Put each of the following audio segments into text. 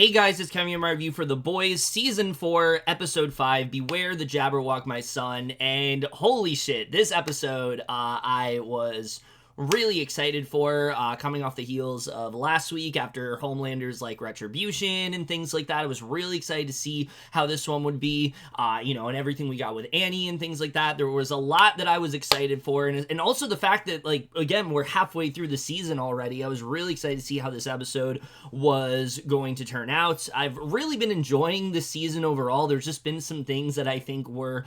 Hey guys, it's Kevin with my review for The Boys, Season 4, Episode 5, Beware the Jabberwock, My Son, and holy shit, this episode I was really excited for, coming off the heels of last week after Homelander's, retribution and things like that. I was really excited to see how this one would be, and everything we got with Annie and things like that. There was a lot that I was excited for, and also the fact that, again, we're halfway through the season already. I was really excited to see how this episode was going to turn out. I've really been enjoying the season overall. There's just been some things that I think were,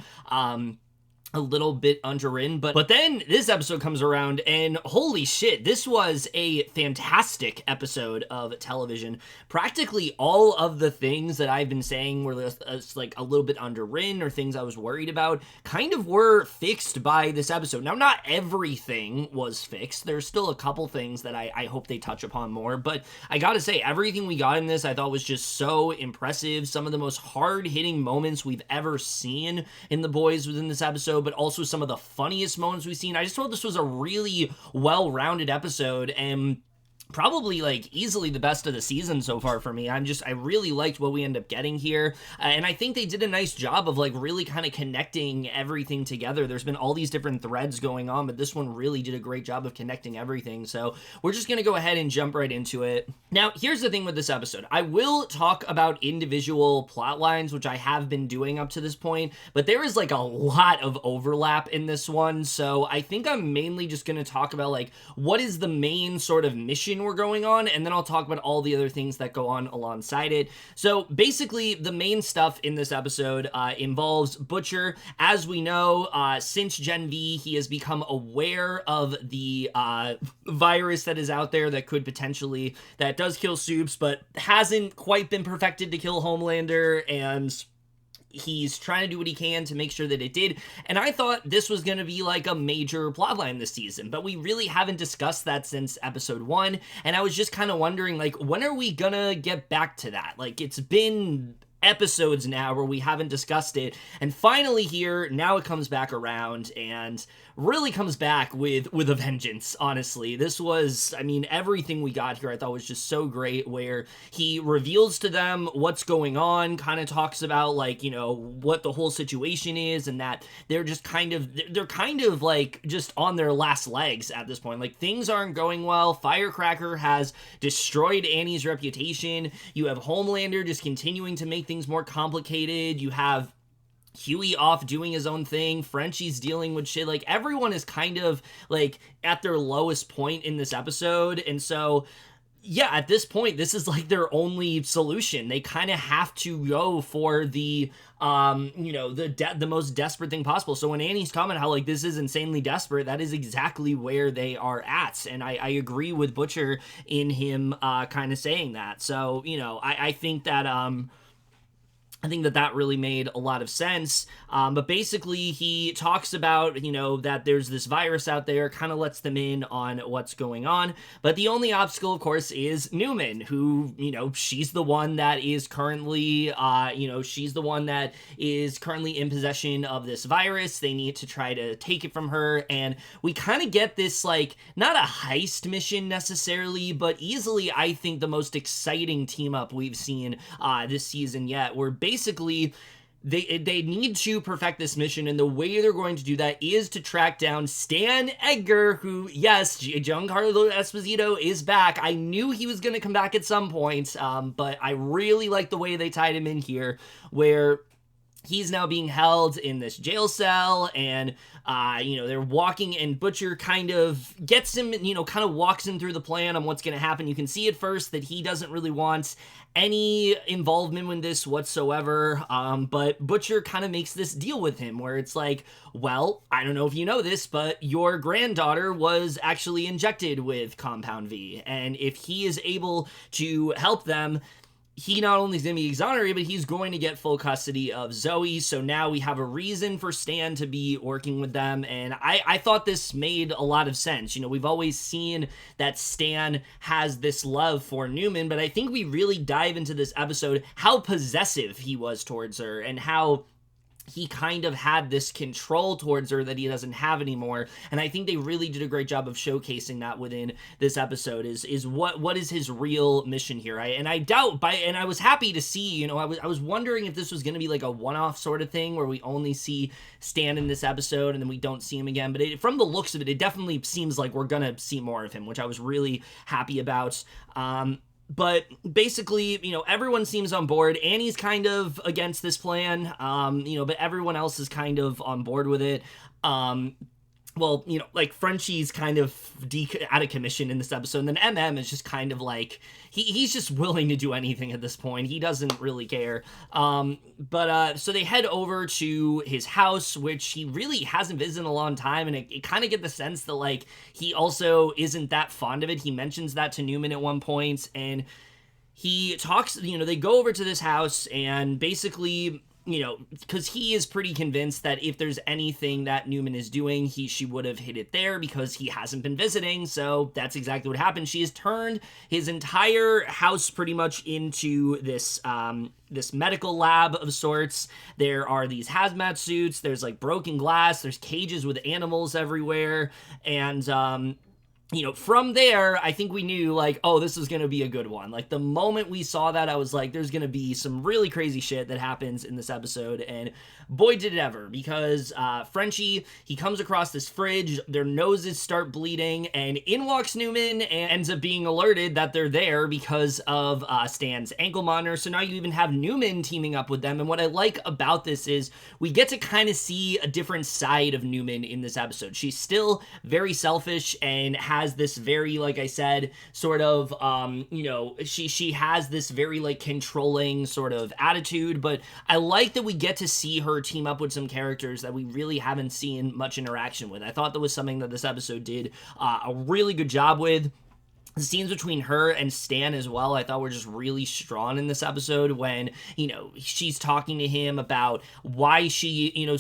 a little bit underwritten, but then this episode comes around and holy shit, this was a fantastic episode of television. Practically all of the things that I've been saying were a little bit underwritten or things I was worried about kind of were fixed by this episode. Now, not everything was fixed. There's still a couple things that I hope they touch upon more, but I gotta say, everything we got in this I thought was just so impressive. Some of the most hard-hitting moments we've ever seen in The Boys within this episode, but also some of the funniest moments we've seen. I just thought this was a really well-rounded episode and probably easily the best of the season so far for me. I really liked what we end up getting here, and I think they did a nice job of really kind of connecting everything together. There's been all these different threads going on, but this one really did a great job of connecting everything, so we're just gonna go ahead and jump right into it. Now, here's the thing with this episode. I will talk about individual plot lines, which I have been doing up to this point, but there is a lot of overlap in this one, so I think I'm mainly just gonna talk about what is the main sort of mission we're going on, and then I'll talk about all the other things that go on alongside it. So basically, the main stuff in this episode involves Butcher. As we know, since Gen V, he has become aware of the virus that is out there that could potentially, that does kill Soups, but hasn't quite been perfected to kill Homelander, and he's trying to do what he can to make sure that it did, and I thought this was going to be a major plotline this season, but we really haven't discussed that since episode 1, and I was just kind of wondering, when are we gonna get back to that? It's been episodes now where we haven't discussed it, and finally here, now it comes back around, and really comes back with a vengeance, honestly. This was, everything we got here I thought was just so great, where he reveals to them what's going on, kind of talks about, what the whole situation is, and that they're just they're just on their last legs at this point. Things aren't going well. Firecracker has destroyed Annie's reputation. You have Homelander just continuing to make things more complicated. You have Huey off doing his own thing. Frenchie's dealing with shit. Everyone is kind of, at their lowest point in this episode. And so, yeah, at this point, this is, their only solution. They kind of have to go for the, the most desperate thing possible. So when Annie's comment how, this is insanely desperate, that is exactly where they are at. And I agree with Butcher in him kind of saying that. So, I think that, that really made a lot of sense, but basically he talks about, that there's this virus out there, kind of lets them in on what's going on, but the only obstacle, of course, is Newman, who, she's the one that is currently, in possession of this virus. They need to try to take it from her, and we kind of get this, not a heist mission necessarily, but easily, I think, the most exciting team-up we've seen this season yet, where basically they need to perfect this mission, and the way they're going to do that is to track down Stan Edgar, who, yes, Giancarlo Esposito is back. I knew he was going to come back at some point, but I really like the way they tied him in here, where he's now being held in this jail cell, and, they're walking, and Butcher kind of gets him, kind of walks him through the plan on what's going to happen. You can see at first that he doesn't really want any involvement with this whatsoever, but Butcher kind of makes this deal with him, where it's well, I don't know if you know this, but your granddaughter was actually injected with Compound V, and if he is able to help them, he not only is going to be exonerated, but he's going to get full custody of Zoe. So now we have a reason for Stan to be working with them. And I thought this made a lot of sense. We've always seen that Stan has this love for Newman, but I think we really dive into this episode how possessive he was towards her, and how he kind of had this control towards her that he doesn't have anymore. And I think they really did a great job of showcasing that within this episode is what is his real mission here. And I was happy to see, you know, I was wondering if this was going to be like a one-off sort of thing where we only see Stan in this episode and then we don't see him again. But from the looks of it, it definitely seems like we're going to see more of him, which I was really happy about. But basically, you know, everyone seems on board. Annie's kind of against this plan, you know, but everyone else is kind of on board with it. Well, you know, like Frenchie's kind of out of commission in this episode, and then MM is just kind of like, he's just willing to do anything at this point. He doesn't really care. So they head over to his house, which he really hasn't visited in a long time, and it kind of get the sense that, like, he also isn't that fond of it. He mentions that to Newman at one point, and he talks, you know, they go over to this house, and basically, you know, because he is pretty convinced that if there's anything that Newman is doing, she would have hid it there because he hasn't been visiting. So that's exactly what happened. She has turned his entire house pretty much into this this medical lab of sorts. There are these hazmat suits. There's like broken glass. There's cages with animals everywhere, and you know, from there, I think we knew, like, oh, this is going to be a good one. Like, the moment we saw that, I was like, there's going to be some really crazy shit that happens in this episode, and boy, did it ever, because Frenchie, he comes across this fridge, their noses start bleeding, and in walks Newman, and ends up being alerted that they're there because of Stan's ankle monitor, so now you even have Newman teaming up with them, and what I like about this is we get to kind of see a different side of Newman in this episode. She's still very selfish and has this very, like I said, sort of, you know, she has this very, like, controlling sort of attitude, but I like that we get to see her team up with some characters that we really haven't seen much interaction with. I thought that was something that this episode did a really good job with. The scenes between her and Stan as well, I thought were just really strong in this episode when, you know, she's talking to him about why she, you know,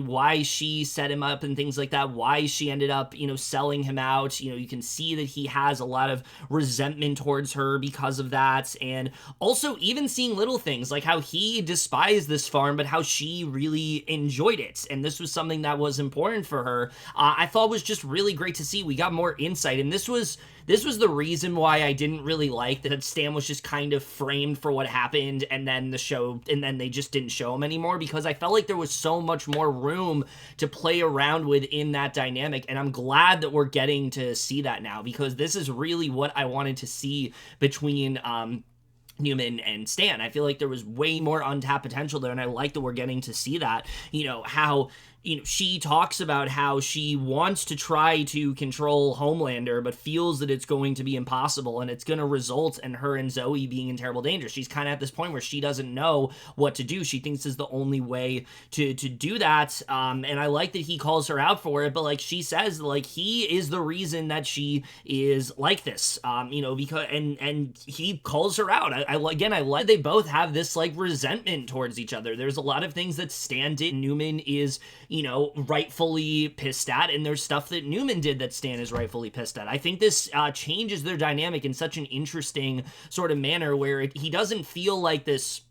why she set him up and things like that, why she ended up, you know, selling him out. You know, you can see that he has a lot of resentment towards her because of that. And also even seeing little things like how he despised this farm, but how she really enjoyed it. And this was something that was important for her. I thought was just really great to see. We got more insight, and this was the reason why I didn't really like that Stan was just kind of framed for what happened, and then they just didn't show him anymore, because I felt like there was so much more room to play around with in that dynamic, and I'm glad that we're getting to see that now, because this is really what I wanted to see between Newman and Stan. I feel like there was way more untapped potential there, and I like that we're getting to see that. You know, how, you know, she talks about how she wants to try to control Homelander, but feels that it's going to be impossible, and it's going to result in her and Zoe being in terrible danger. She's kind of at this point where she doesn't know what to do. She thinks is the only way to do that, and I like that he calls her out for it, but, like, she says, like, he is the reason that she is like this, you know, because, and he calls her out. I like they both have this, like, resentment towards each other. There's a lot of things that Stan did, Newman is, you know, rightfully pissed at, and there's stuff that Newman did that Stan is rightfully pissed at. I think this changes their dynamic in such an interesting sort of manner where he doesn't feel like this,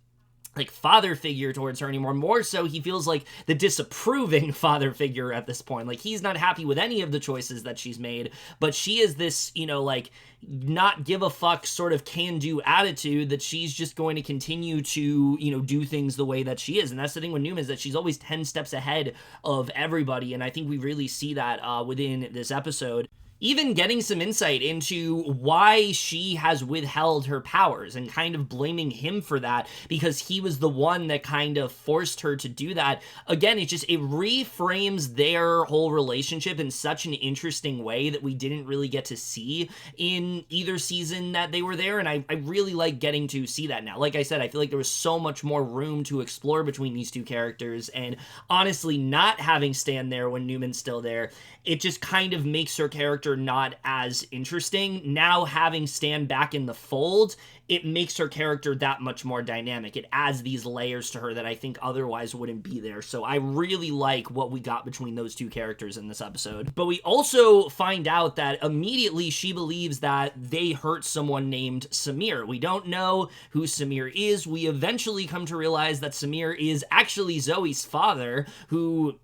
like, father figure towards her anymore. More so, he feels like the disapproving father figure at this point. Like, he's not happy with any of the choices that she's made, but she is this, you know, like, not give a fuck sort of can-do attitude that she's just going to continue to, you know, do things the way that she is. And that's the thing with Newman, is that she's always 10 steps ahead of everybody, and I think we really see that within this episode. Even getting some insight into why she has withheld her powers and kind of blaming him for that, because he was the one that kind of forced her to do that. Again, it reframes their whole relationship in such an interesting way that we didn't really get to see in either season that they were there, and I really like getting to see that now. Like I said, I feel like there was so much more room to explore between these two characters, and honestly, not having Stan there when Newman's still there, it just kind of makes her character character not as interesting. Now having Stan back in the fold, it makes her character that much more dynamic. It adds these layers to her that I think otherwise wouldn't be there. So I really like what we got between those two characters in this episode. But we also find out that immediately she believes that they hurt someone named Samir. We don't know who Samir is. We eventually come to realize that Samir is actually Zoe's father, who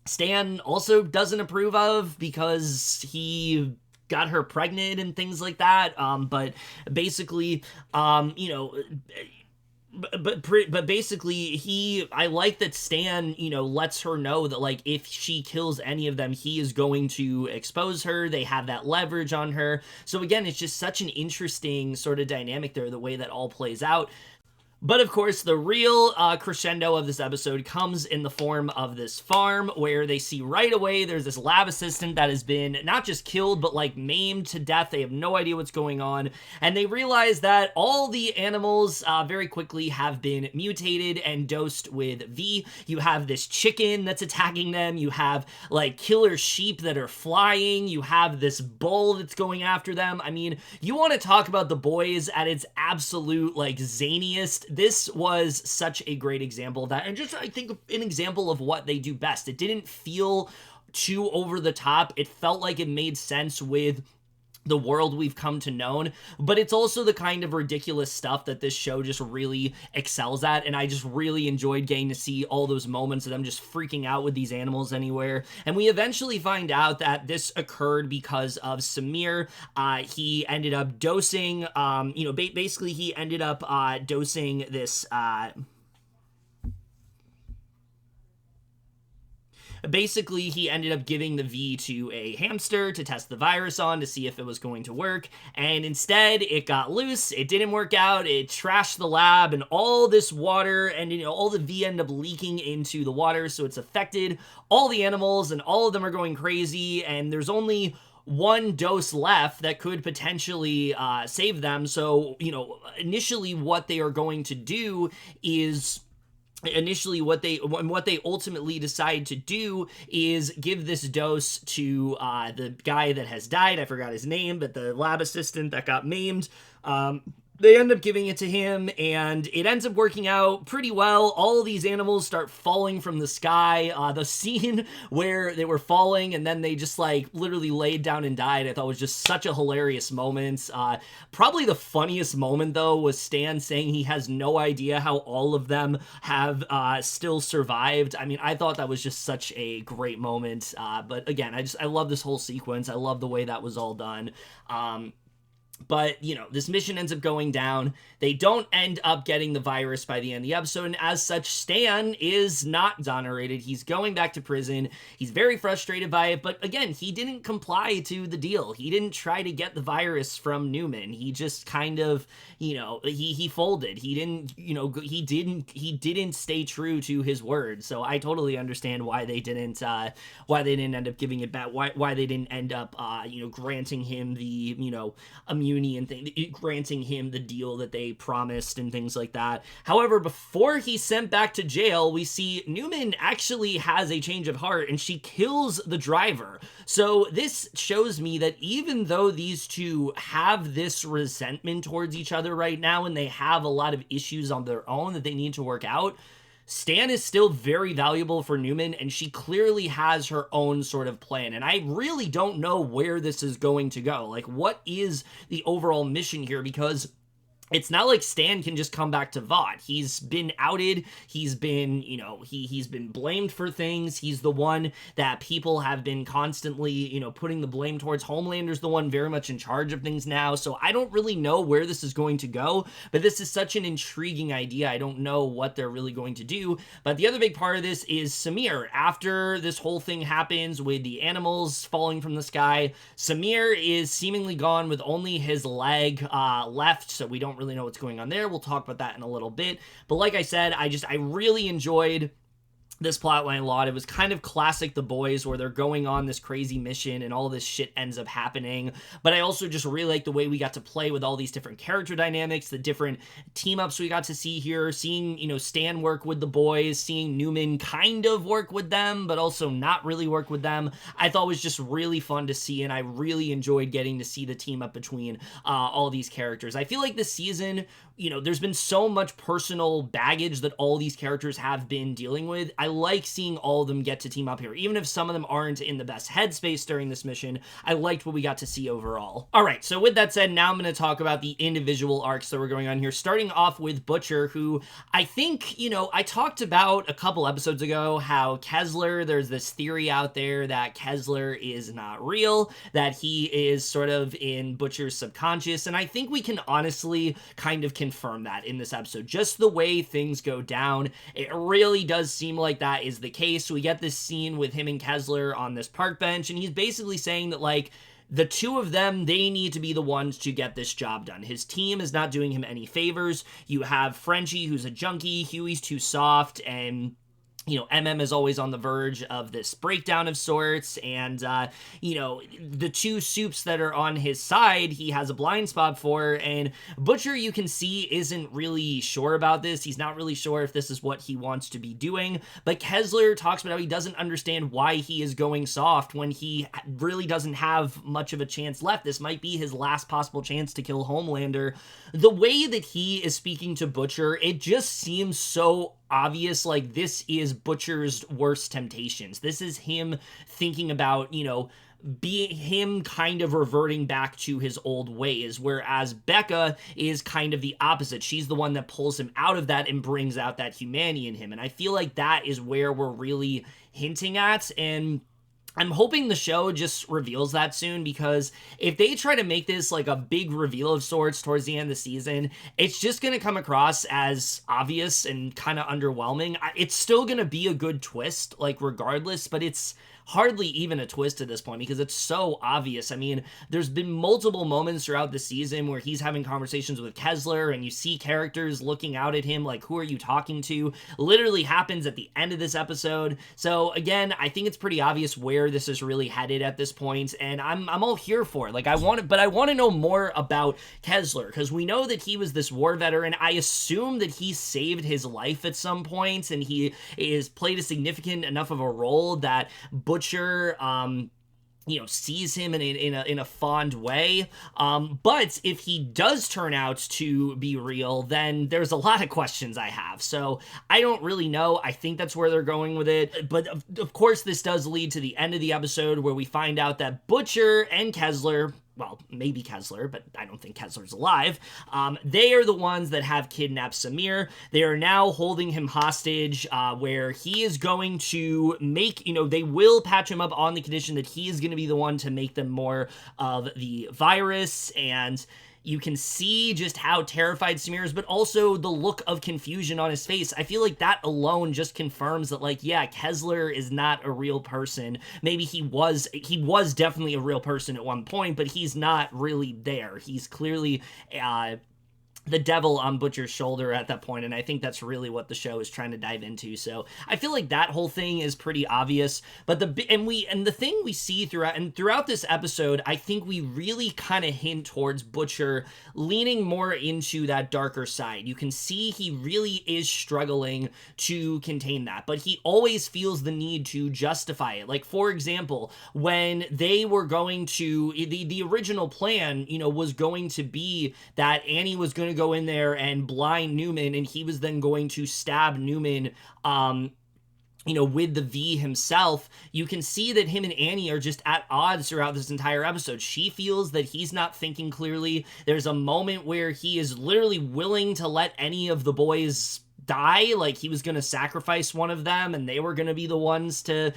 Stan also doesn't approve of because he got her pregnant and things like that. But basically, you know, but basically I like that Stan, you know, lets her know that, like, if she kills any of them, he is going to expose her. They have that leverage on her. So again, it's just such an interesting sort of dynamic there, the way that all plays out. But of course, the real crescendo of this episode comes in the form of this farm, where they see right away there's this lab assistant that has been not just killed, but like maimed to death. They have no idea what's going on. And they realize that all the animals very quickly have been mutated and dosed with V. You have this chicken that's attacking them. You have like killer sheep that are flying. You have this bull that's going after them. I mean, you want to talk about the boys at its absolute like zaniest. This was such a great example of that, and just, I think, an example of what they do best. It didn't feel too over the top. It felt like it made sense with the world we've come to know, but it's also the kind of ridiculous stuff that this show just really excels at, and I just really enjoyed getting to see all those moments of them just freaking out with these animals anywhere. And we eventually find out that this occurred because of Samir. He ended up dosing, you know, basically he ended up dosing this, basically, he ended up giving the V to a hamster to test the virus on to see if it was going to work, and instead it got loose. It didn't work out. It trashed the lab, and all this water and, you know, all the V ended up leaking into the water, so it's affected all the animals, and all of them are going crazy, and there's only one dose left that could potentially save them. So, you know, initially what they are going to do is... what they ultimately decide to do is give this dose to the guy that has died. I forgot his name, but the lab assistant that got maimed. They end up giving it to him, and it ends up working out pretty well. All these animals start falling from the sky. The scene where they were falling and then they just like literally laid down and died, I thought was just such a hilarious moment. Probably the funniest moment, though, was Stan saying he has no idea how all of them have still survived. I mean, I thought that was just such a great moment. But again, I love this whole sequence. I love the way that was all done. But, you know, this mission ends up going down. They don't end up getting the virus by the end of the episode, and as such, Stan is not exonerated. He's going back to prison. He's very frustrated by it, but again, he didn't comply to the deal. He didn't try to get the virus from Newman. He just kind of, you know, he folded. He didn't, you know, he didn't stay true to his word. So I totally understand why they didn't end up giving it back, why they didn't end up, you know, granting him the, you know, immunity and granting him the deal that they promised and things like that. However, before he's sent back to jail, we see Newman actually has a change of heart and she kills the driver. So this shows me that even though these two have this resentment towards each other right now and they have a lot of issues on their own that they need to work out, Stan is still very valuable for Newman, and she clearly has her own sort of plan, and I really don't know where this is going to go. Like, what is the overall mission here? Because it's not like Stan can just come back to Vought. He's been outed. He's been, you know, he's been blamed for things. He's the one that people have been constantly, you know, putting the blame towards. Homelander's the one very much in charge of things now. So I don't really know where this is going to go, but this is such an intriguing idea. I don't know what they're really going to do. But the other big part of this is Samir. After this whole thing happens with the animals falling from the sky, Samir is seemingly gone with only his leg left, so we don't really know what's going on there. We'll talk about that in a little bit. But like I said, I really enjoyed this plotline a lot. It was kind of classic The Boys, where they're going on this crazy mission and all this shit ends up happening. But I also just really like the way we got to play with all these different character dynamics, the different team-ups we got to see here, seeing, Stan work with the boys, seeing Newman kind of work with them, but also not really work with them, I thought was just really fun to see, and I really enjoyed getting to see the team-up between all these characters. I feel like this season, there's been so much personal baggage that all these characters have been dealing with. I like seeing all of them get to team up here. Even if some of them aren't in the best headspace during this mission, I liked what we got to see overall. All right, so with that said, now I'm going to talk about the individual arcs that were going on here, starting off with Butcher, who I think, I talked about a couple episodes ago how Kessler, there's this theory out there that Kessler is not real, that he is sort of in Butcher's subconscious, and I think we can honestly kind of confirm that in this episode. Just the way things go down, it really does seem like that is the case. We get this scene with him and Kessler on this park bench, and he's basically saying that, like, the two of them, they need to be the ones to get this job done. His team is not doing him any favors. You have Frenchie, who's a junkie, Huey's too soft, and MM is always on the verge of this breakdown of sorts, and, the two soups that are on his side, he has a blind spot for, and Butcher, you can see, isn't really sure about this. He's not really sure if this is what he wants to be doing, but Kessler talks about how he doesn't understand why he is going soft when he really doesn't have much of a chance left. This might be his last possible chance to kill Homelander. The way that he is speaking to Butcher, it just seems so obvious, like this is Butcher's worst temptations. This is him thinking about, being him kind of reverting back to his old ways, whereas Becca is kind of the opposite. She's the one that pulls him out of that and brings out that humanity in him. And I feel like that is where we're really hinting at, and I'm hoping the show just reveals that soon, because if they try to make this like a big reveal of sorts towards the end of the season, it's just going to come across as obvious and kind of underwhelming. It's still going to be a good twist, like regardless, but it's hardly even a twist at this point because it's so obvious. I mean, there's been multiple moments throughout the season where he's having conversations with Kessler and you see characters looking out at him like, who are you talking to? Literally happens at the end of this episode. So again, I think it's pretty obvious where this is really headed at this point, and I'm all here for it. Like, I want to know more about Kessler, because we know that he was this war veteran. I assume that he saved his life at some point, and he is played a significant enough of a role that Butcher sees him in a fond way. But if he does turn out to be real, then there's a lot of questions I have. So I don't really know. I think that's where they're going with it. But of course, this does lead to the end of the episode where we find out that Butcher and Kessler, well, maybe Kessler, but I don't think Kessler's alive. They are the ones that have kidnapped Samir. They are now holding him hostage, where he is going to make, they will patch him up on the condition that he is going to be the one to make them more of the virus, and you can see just how terrified Samir is, but also the look of confusion on his face. I feel like that alone just confirms that, like, yeah, Kessler is not a real person. Maybe he was definitely a real person at one point, but he's not really there. He's clearly the devil on Butcher's shoulder at that point, and I think that's really what the show is trying to dive into. So I feel like that whole thing is pretty obvious, but the thing we see throughout this episode, I think we really kind of hint towards Butcher leaning more into that darker side. You can see he really is struggling to contain that, but he always feels the need to justify it. Like, for example, when they were going to the original plan, was going to be that Annie was going to go in there and blind Newman, and he was then going to stab Newman with the V himself. You can see that him and Annie are just at odds throughout this entire episode. She feels that he's not thinking clearly. There's a moment where he is literally willing to let any of the boys die, like he was going to sacrifice one of them and they were going to be the ones to,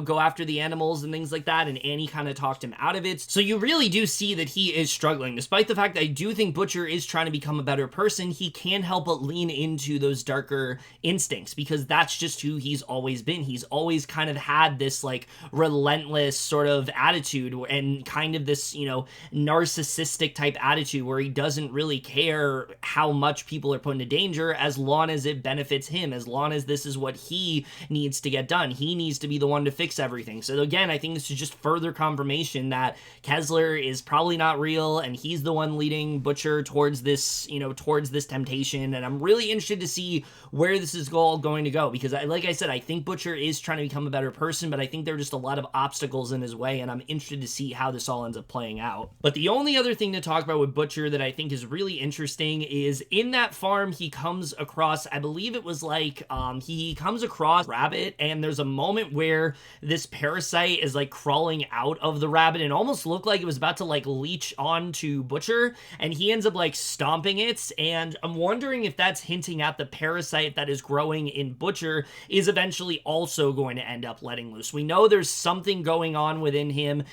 go after the animals and things like that, and Annie kind of talked him out of it. So you really do see that he is struggling. Despite the fact that I do think Butcher is trying to become a better person, he can't help but lean into those darker instincts because that's just who he's always been. He's always kind of had this like relentless sort of attitude and kind of this, narcissistic type attitude where he doesn't really care how much people are put into danger as long as it it benefits him, as long as this is what he needs to get done. He needs to be the one to fix everything. So again, I think this is just further confirmation that Kessler is probably not real, and he's the one leading Butcher towards this, towards this temptation. And I'm really interested to see where this is all going to go, because like I said, I think Butcher is trying to become a better person, but I think there are just a lot of obstacles in his way, and I'm interested to see how this all ends up playing out. But the only other thing to talk about with Butcher that I think is really interesting is in that farm he comes across, I believe it was like, he comes across rabbit, and there's a moment where this parasite is like crawling out of the rabbit and almost looked like it was about to like leech onto Butcher, and he ends up like stomping it, and I'm wondering if that's hinting at the parasite that is growing in Butcher is eventually also going to end up letting loose. We know there's something going on within him.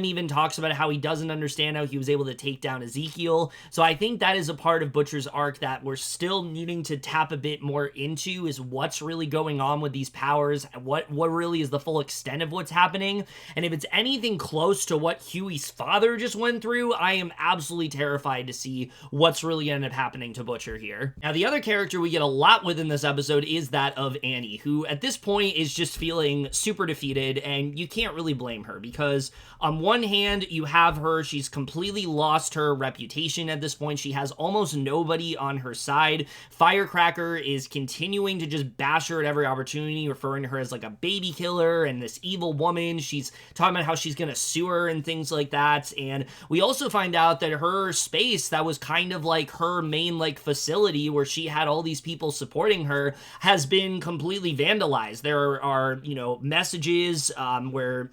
Even talks about how he doesn't understand how he was able to take down Ezekiel. So I think that is a part of Butcher's arc that we're still needing to tap a bit more into, is what's really going on with these powers, what really is the full extent of what's happening. And if it's anything close to what Huey's father just went through, I am absolutely terrified to see what's really going to end up happening to Butcher here. Now, the other character we get a lot within this episode is that of Annie, who at this point is just feeling super defeated, and you can't really blame her, because on one hand, you have her, she's completely lost her reputation at this point. She has almost nobody on her side. Firecracker is continuing to just bash her at every opportunity, referring to her as like a baby killer and this evil woman. She's talking about how she's gonna sue her and things like that. And we also find out that her space that was kind of like her main like facility where she had all these people supporting her has been completely vandalized. There are, messages where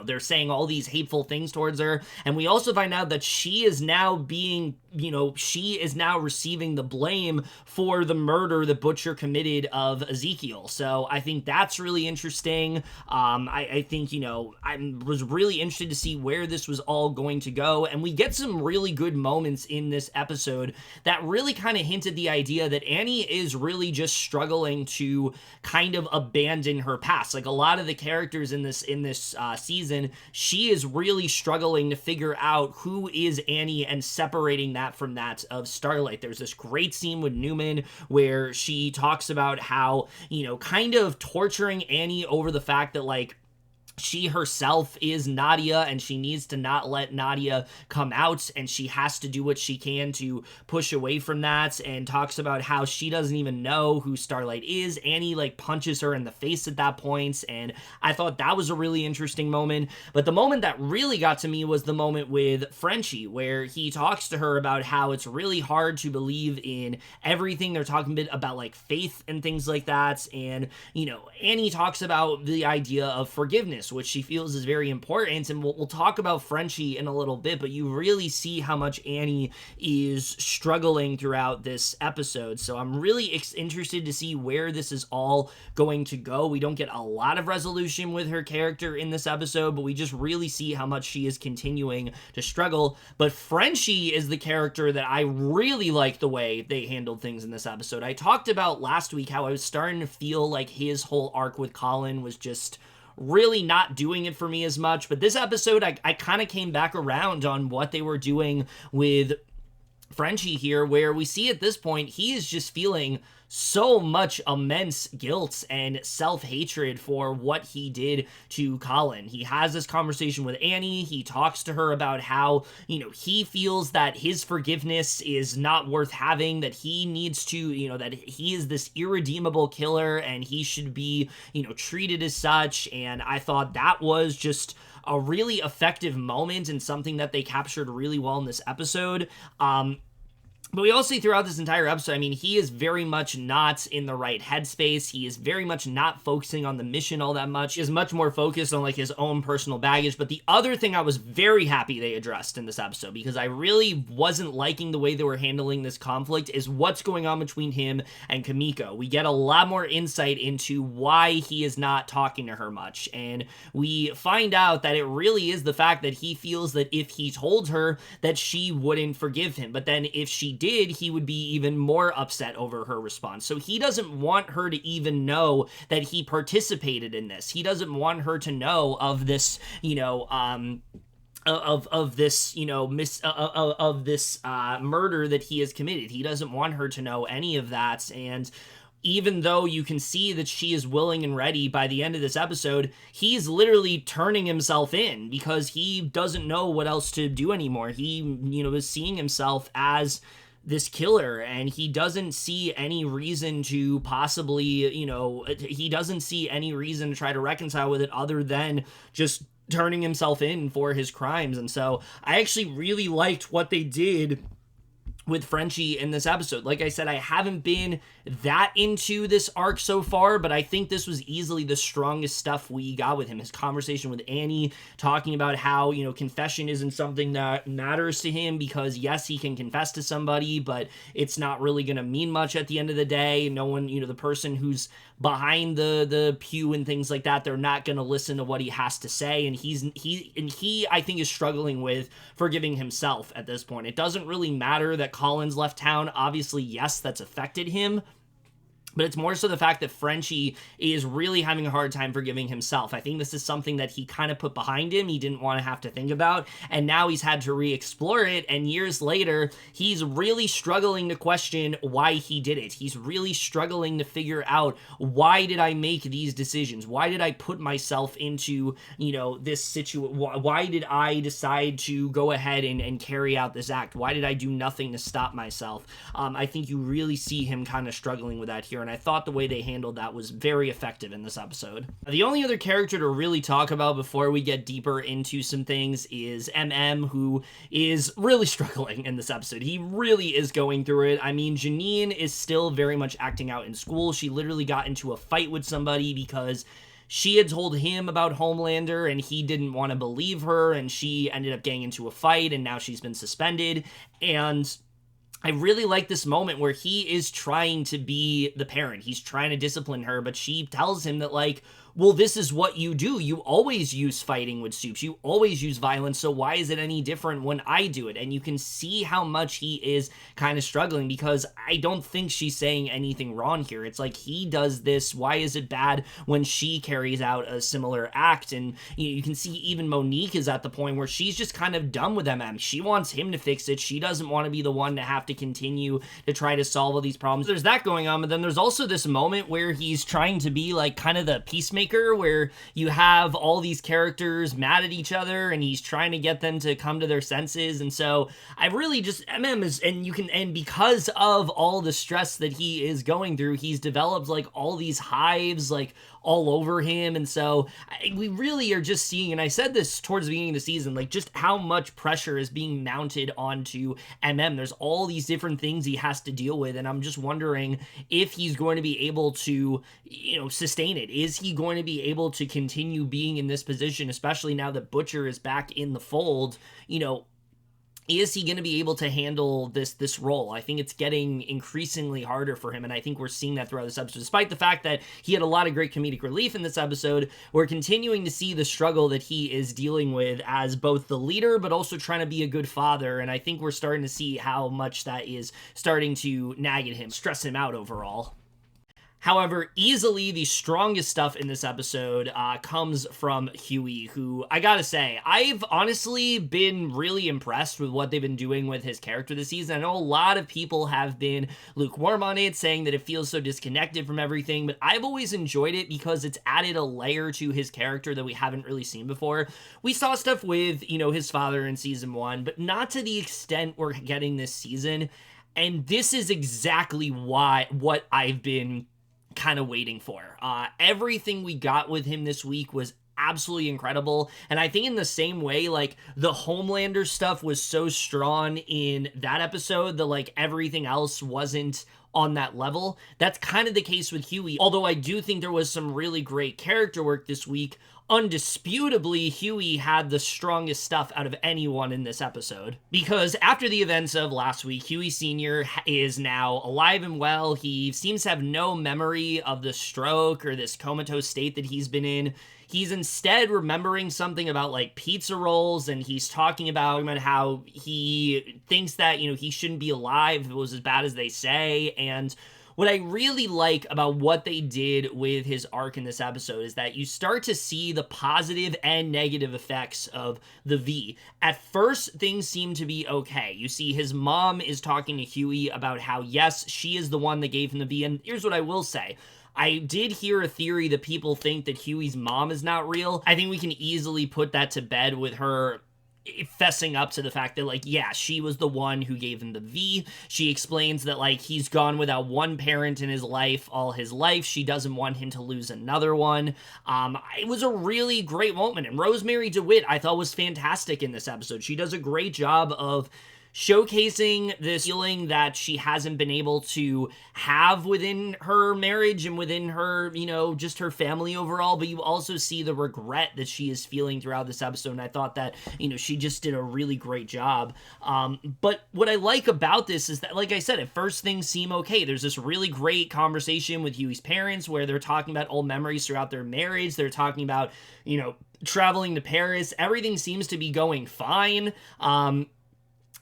they're saying all these hateful things towards her. And we also find out that she is now being, she is now receiving the blame for the murder that Butcher committed of Ezekiel. So I think that's really interesting. I think, I was really interested to see where this was all going to go. And we get some really good moments in this episode that really kind of hint at the idea that Annie is really just struggling to kind of abandon her past. Like a lot of the characters in this season, she is really struggling to figure out who is Annie and separating that from that of Starlight. There's this great scene with Newman where she talks about how, kind of torturing Annie over the fact that like she herself is Nadia and she needs to not let Nadia come out, and she has to do what she can to push away from that, and talks about how she doesn't even know who Starlight is. Annie like punches her in the face at that point, and I thought that was a really interesting moment. But the moment that really got to me was the moment with Frenchie, where he talks to her about how it's really hard to believe in everything. They're talking a bit about like faith and things like that, and Annie talks about the idea of forgiveness, which she feels is very important, and we'll talk about Frenchie in a little bit, but you really see how much Annie is struggling throughout this episode. So I'm really interested to see where this is all going to go. We don't get a lot of resolution with her character in this episode, but we just really see how much she is continuing to struggle. But Frenchie is the character that I really like the way they handled things in this episode. I talked about last week how I was starting to feel like his whole arc with Colin was just really not doing it for me as much, but this episode I kind of came back around on what they were doing with Frenchie here, where we see at this point he is just feeling so much immense guilt and self-hatred for what he did to Colin. He has this conversation with Annie. He talks to her about how, he feels that his forgiveness is not worth having, that he needs to, that he is this irredeemable killer and he should be, treated as such. And I thought that was just a really effective moment and something that they captured really well in this episode. But we all see throughout this entire episode, he is very much not in the right headspace. He is very much not focusing on the mission all that much. He is much more focused on like his own personal baggage. But the other thing I was very happy they addressed in this episode, because I really wasn't liking the way they were handling this conflict, is what's going on between him and Kimiko. We get a lot more insight into why he is not talking to her much. And we find out that it really is the fact that he feels that if he told her that she wouldn't forgive him, but then if she did, he would be even more upset over her response. So he doesn't want her to even know that he participated in this. He doesn't want her to know of this, of this, you know, of this murder that he has committed. He doesn't want her to know any of that. And even though you can see that she is willing and ready by the end of this episode, he's literally turning himself in because he doesn't know what else to do anymore. He, you know, is seeing himself as this killer, and he doesn't see any reason to possibly, you know, he doesn't see any reason to try to reconcile with it other than just turning himself in for his crimes. And so I actually really liked what they did with Frenchie in this episode. Like I said, I haven't been that into this arc so far, but I think this was easily the strongest stuff we got with him. His conversation with Annie, talking about how, you know, confession isn't something that matters to him because, yes, he can confess to somebody, but it's not really going to mean much at the end of the day. No one, you know, the person who's behind the pew and things like that, they're not going to listen to what he has to say. And he I think is struggling with forgiving himself at this point. It doesn't really matter that Collins left town. Obviously, yes, that's affected him, but it's more so the fact that Frenchie is really having a hard time forgiving himself. I think this is something that he kind of put behind him. He didn't want to have to think about, and now he's had to re-explore it, and years later, he's really struggling to question why he did it. He's really struggling to figure out, why did I make these decisions? Why did I put myself into, you know, this situation? Why did I decide to go ahead and carry out this act? Why did I do nothing to stop myself? I think you really see him kind of struggling with that here, and I thought the way they handled that was very effective in this episode. The only other character to really talk about before we get deeper into some things is MM, who is really struggling in this episode. He really is going through it. I mean, Janine is still very much acting out in school. She literally got into a fight with somebody because she had told him about Homelander and he didn't want to believe her, and she ended up getting into a fight, and now she's been suspended. And I really like this moment where he is trying to be the parent. He's trying to discipline her, but she tells him that, like, well, this is what you do. You always use fighting with Soups. You always use violence, so why is it any different when I do it? And you can see how much he is kind of struggling, because I don't think she's saying anything wrong here. It's like, he does this, why is it bad when she carries out a similar act? And you can see even Monique is at the point where she's just kind of done with MM. She wants him to fix it. She doesn't want to be the one to have to continue to try to solve all these problems. There's that going on, but then there's also this moment where he's trying to be like kind of the peacemaker, where you have all these characters mad at each other and he's trying to get them to come to their senses. And so I really just, MM is, and because of all the stress that he is going through, he's developed like all these hives like all over him. And so we really are just seeing, and I said this towards the beginning of the season, like just how much pressure is being mounted onto MM. There's all these different things he has to deal with, and I'm just wondering if he's going to be able to, you know, sustain it. Is he going to be able to continue being in this position, especially now that Butcher is back in the fold? You know, is he going to be able to handle this role? I think it's getting increasingly harder for him, and I think we're seeing that throughout this episode. Despite the fact that he had a lot of great comedic relief in this episode, we're continuing to see the struggle that he is dealing with as both the leader, but also trying to be a good father, and I think we're starting to see how much that is starting to nag at him, stress him out overall. However, easily the strongest stuff in this episode comes from Huey, who, I gotta say, I've honestly been really impressed with what they've been doing with his character this season. I know a lot of people have been lukewarm on it, saying that it feels so disconnected from everything, but I've always enjoyed it because it's added a layer to his character that we haven't really seen before. We saw stuff with, you know, his father in season 1, but not to the extent we're getting this season, and this is exactly what I've been kind of waiting for. Everything we got with him this week was absolutely incredible, and I think in the same way, like, the Homelander stuff was so strong in that episode that, like, everything else wasn't on that level. That's kind of the case with Huey, although I do think there was some really great character work this week. Undisputably, Huey had the strongest stuff out of anyone in this episode, because after the events of last week, Huey Sr. is now alive and well. He seems to have no memory of the stroke or this comatose state that he's been in. He's instead remembering something about, like, pizza rolls, and he's talking about how he thinks that, you know, he shouldn't be alive if it was as bad as they say. And what I really like about what they did with his arc in this episode is that you start to see the positive and negative effects of the V. At first, things seem to be okay. You see his mom is talking to Huey about how, yes, she is the one that gave him the V, and here's what I will say. I did hear a theory that people think that Huey's mom is not real. I think we can easily put that to bed with her fessing up to the fact that, like, yeah, she was the one who gave him the V. She explains that, like, he's gone without one parent in his life all his life. She doesn't want him to lose another one. It was a really great moment, and Rosemary DeWitt, I thought, was fantastic in this episode. She does a great job of showcasing this feeling that she hasn't been able to have within her marriage and within her, you know, just her family overall, but you also see the regret that she is feeling throughout this episode, and I thought that, you know, she just did a really great job. But what I like about this is that, like I said, at first things seem okay. There's this really great conversation with Huey's parents where they're talking about old memories throughout their marriage. They're talking about, you know, traveling to Paris. Everything seems to be going fine.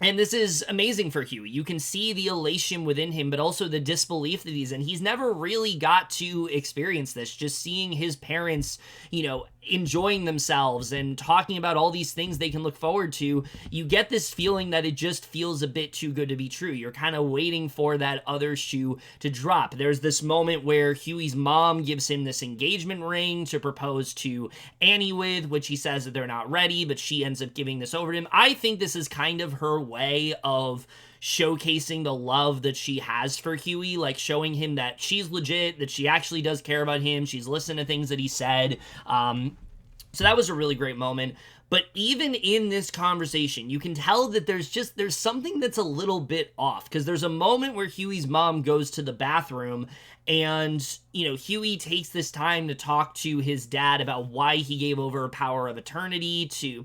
And this is amazing for Huey. You can see the elation within him, but also the disbelief that he's in. He's never really got to experience this. Just seeing his parents, you know, enjoying themselves and talking about all these things they can look forward to, you get this feeling that it just feels a bit too good to be true. You're kind of waiting for that other shoe to drop. There's this moment where Huey's mom gives him this engagement ring to propose to Annie with, which he says that they're not ready, but she ends up giving this over to him. I think this is kind of her way of showcasing the love that she has for Huey, like showing him that she's legit, that she actually does care about him, she's listened to things that he said. So that was a really great moment. But even in this conversation, you can tell that there's something that's a little bit off, because there's a moment where Huey's mom goes to the bathroom and, you know, Huey takes this time to talk to his dad about why he gave over power of attorney to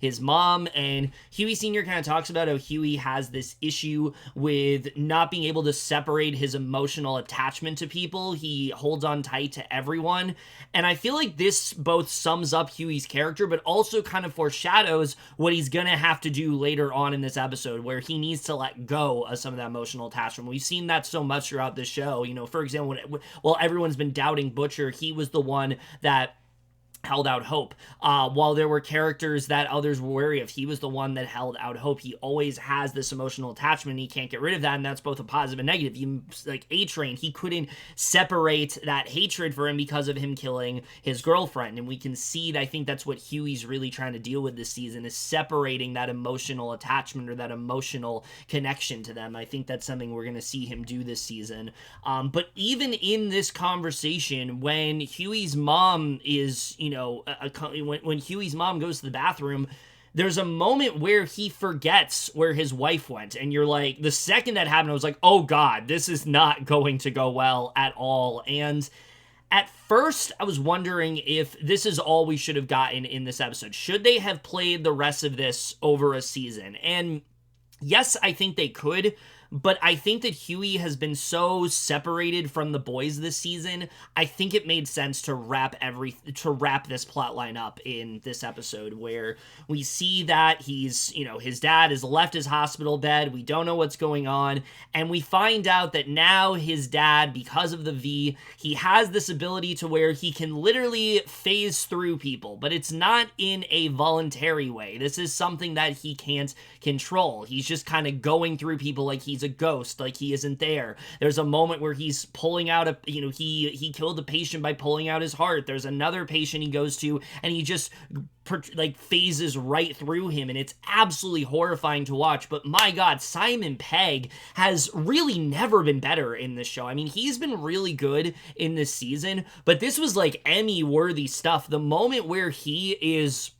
his mom, and Huey Sr. kind of talks about how Huey has this issue with not being able to separate his emotional attachment to people. He holds on tight to everyone, and I feel like this both sums up Huey's character, but also kind of foreshadows what he's gonna have to do later on in this episode, where he needs to let go of some of that emotional attachment. We've seen that so much throughout the show. You know, for example, while everyone's been doubting Butcher, he was the one that held out hope. While there were characters that others were wary of, he was the one that held out hope. He always has this emotional attachment, and he can't get rid of that, and that's both a positive and negative. You, like A-Train, he couldn't separate that hatred for him because of him killing his girlfriend, and we can see that. I think that's what Huey's really trying to deal with this season, is separating that emotional attachment or that emotional connection to them. I think that's something we're going to see him do this season. But even in this conversation, when Huey's mom is, you know, when Huey's mom goes to the bathroom, there's a moment where he forgets where his wife went, and you're like, the second that happened, I was like, oh god, this is not going to go well at all. And at first, I was wondering if this is all we should have gotten in this episode. Should they have played the rest of this over a season? And yes, I think they could, but I think that Huey has been so separated from the boys this season, I think it made sense to wrap this plot line up in this episode, where we see that he's, you know, his dad has left his hospital bed, we don't know what's going on, and we find out that now his dad, because of the V, he has this ability to where he can literally phase through people, but it's not in a voluntary way. This is something that he can't control. He's just kind of going through people like he's a ghost, like he isn't there. There's a moment where he's pulling out he killed a patient by pulling out his heart. There's another patient he goes to, and he just like phases right through him, and it's absolutely horrifying to watch. But my god, Simon Pegg has really never been better in this show. I mean, he's been really good in this season, but this was like Emmy worthy stuff. The moment where he is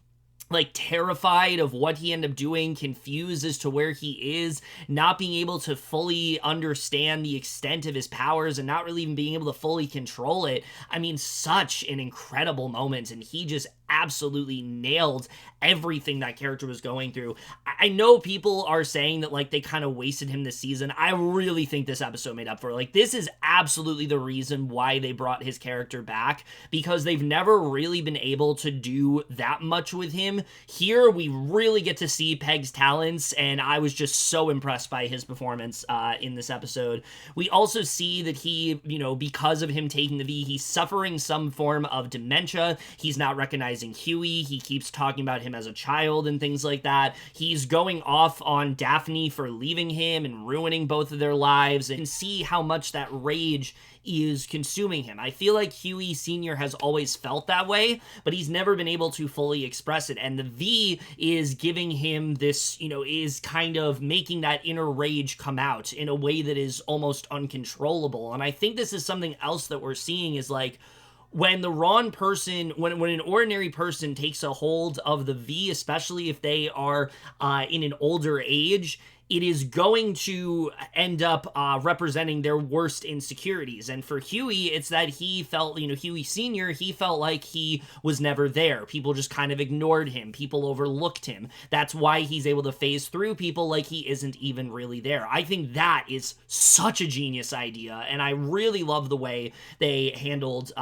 like terrified of what he ended up doing, confused as to where he is, not being able to fully understand the extent of his powers, and not really even being able to fully control it. I mean, such an incredible moment, and he just absolutely nailed everything that character was going through. I know people are saying that, like, they kind of wasted him this season. I really think this episode made up for it. Like, this is absolutely the reason why they brought his character back, because they've never really been able to do that much with him. Here, we really get to see Peg's talents, and I was just so impressed by his performance in this episode. We also see that he, you know, because of him taking the V, he's suffering some form of dementia. He's not recognizing Huey. He keeps talking about him as a child and things like that. He's going off on Daphne for leaving him and ruining both of their lives, and see how much that rage is consuming him. I feel like Huey Sr. has always felt that way, but he's never been able to fully express it. And the V is giving him this, you know, is kind of making that inner rage come out in a way that is almost uncontrollable. And I think this is something else that we're seeing is like, when the wrong person, when an ordinary person takes a hold of the V, especially if they are in an older age, it is going to end up representing their worst insecurities. And for Huey, it's that he felt, you know, Huey Sr., he felt like he was never there. People just kind of ignored him. People overlooked him. That's why he's able to phase through people like he isn't even really there. I think that is such a genius idea, and I really love the way they handled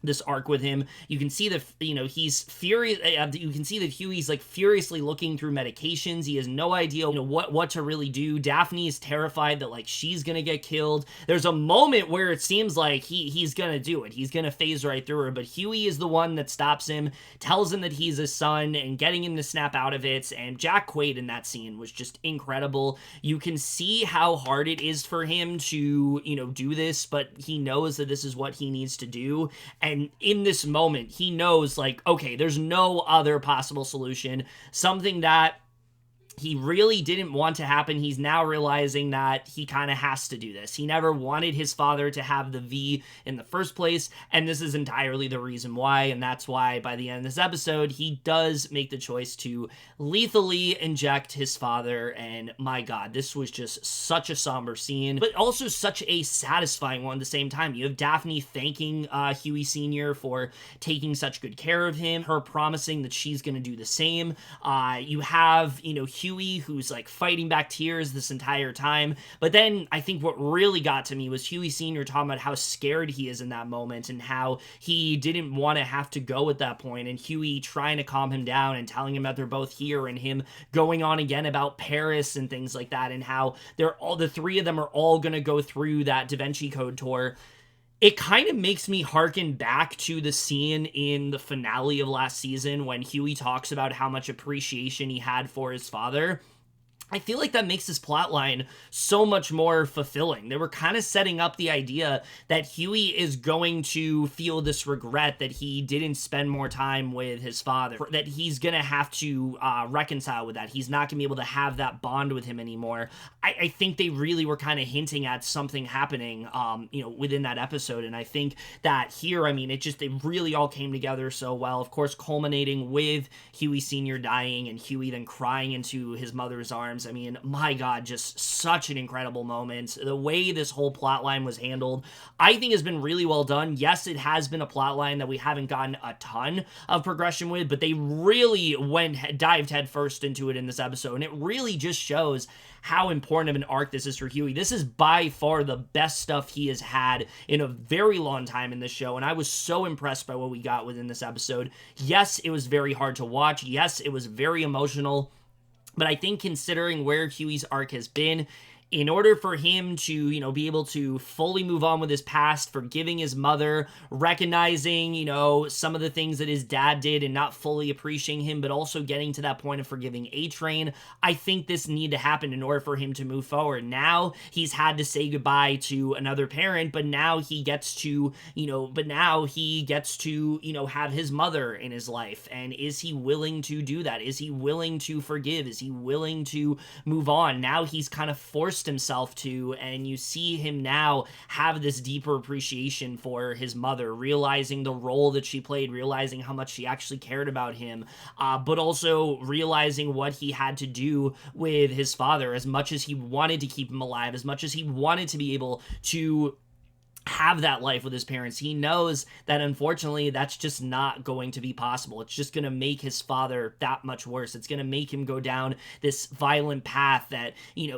this arc with him. You can see that, you know, he's furious. You can see that Huey's like furiously looking through medications. He has no idea, you know, what to really do. Daphne is terrified that like she's gonna get killed. There's a moment where it seems like he's gonna do it. He's gonna phase right through her, but Huey is the one that stops him, tells him that he's his son, and getting him to snap out of it. And Jack Quaid in that scene was just incredible. You can see how hard it is for him to, you know, do this, but he knows that this is what he needs to do. And in this moment, he knows, like, okay, there's no other possible solution. Something that he really didn't want to happen. He's now realizing that he kind of has to do this. He never wanted his father to have the V in the first place, and this is entirely the reason why, and that's why by the end of this episode, he does make the choice to lethally inject his father, and my god, this was just such a somber scene, but also such a satisfying one at the same time. You have Daphne thanking Huey Sr. for taking such good care of him, her promising that she's going to do the same. You have, you know, Huey, who's like fighting back tears this entire time. But then I think what really got to me was Huey Sr. talking about how scared he is in that moment and how he didn't want to have to go at that point, and Huey trying to calm him down and telling him that they're both here, and him going on again about Paris and things like that, and how they're all, the three of them are all going to go through that Da Vinci Code tour. It kind of makes me harken back to the scene in the finale of last season when Huey talks about how much appreciation he had for his father. I feel like that makes this plotline so much more fulfilling. They were kind of setting up the idea that Huey is going to feel this regret that he didn't spend more time with his father, that he's going to have to reconcile with that. He's not going to be able to have that bond with him anymore. I think they really were kind of hinting at something happening, you know, within that episode. And I think that here, I mean, it really all came together so well. Of course, culminating with Huey Sr. dying and Huey then crying into his mother's arms. I mean, my god, just such an incredible moment. The way this whole plotline was handled, I think has been really well done. Yes, it has been a plotline that we haven't gotten a ton of progression with, but they really dived headfirst into it in this episode, and it really just shows how important of an arc this is for Huey. This is by far the best stuff he has had in a very long time in this show, and I was so impressed by what we got within this episode. Yes, it was very hard to watch. Yes, it was very emotional. But I think considering where Huey's arc has been, in order for him to, you know, be able to fully move on with his past, forgiving his mother, recognizing, you know, some of the things that his dad did and not fully appreciating him, but also getting to that point of forgiving A-Train, I think this needed to happen in order for him to move forward. Now he's had to say goodbye to another parent, but now he gets to, you know, have his mother in his life. And is he willing to do that? Is he willing to forgive? Is he willing to move on? Now he's kind of forced himself to, and you see him now have this deeper appreciation for his mother, realizing the role that she played, realizing how much she actually cared about him, but also realizing what he had to do with his father. As much as he wanted to keep him alive, as much as he wanted to be able to have that life with his parents. He knows that unfortunately that's just not going to be possible. It's just going to make his father that much worse. It's going to make him go down this violent path that,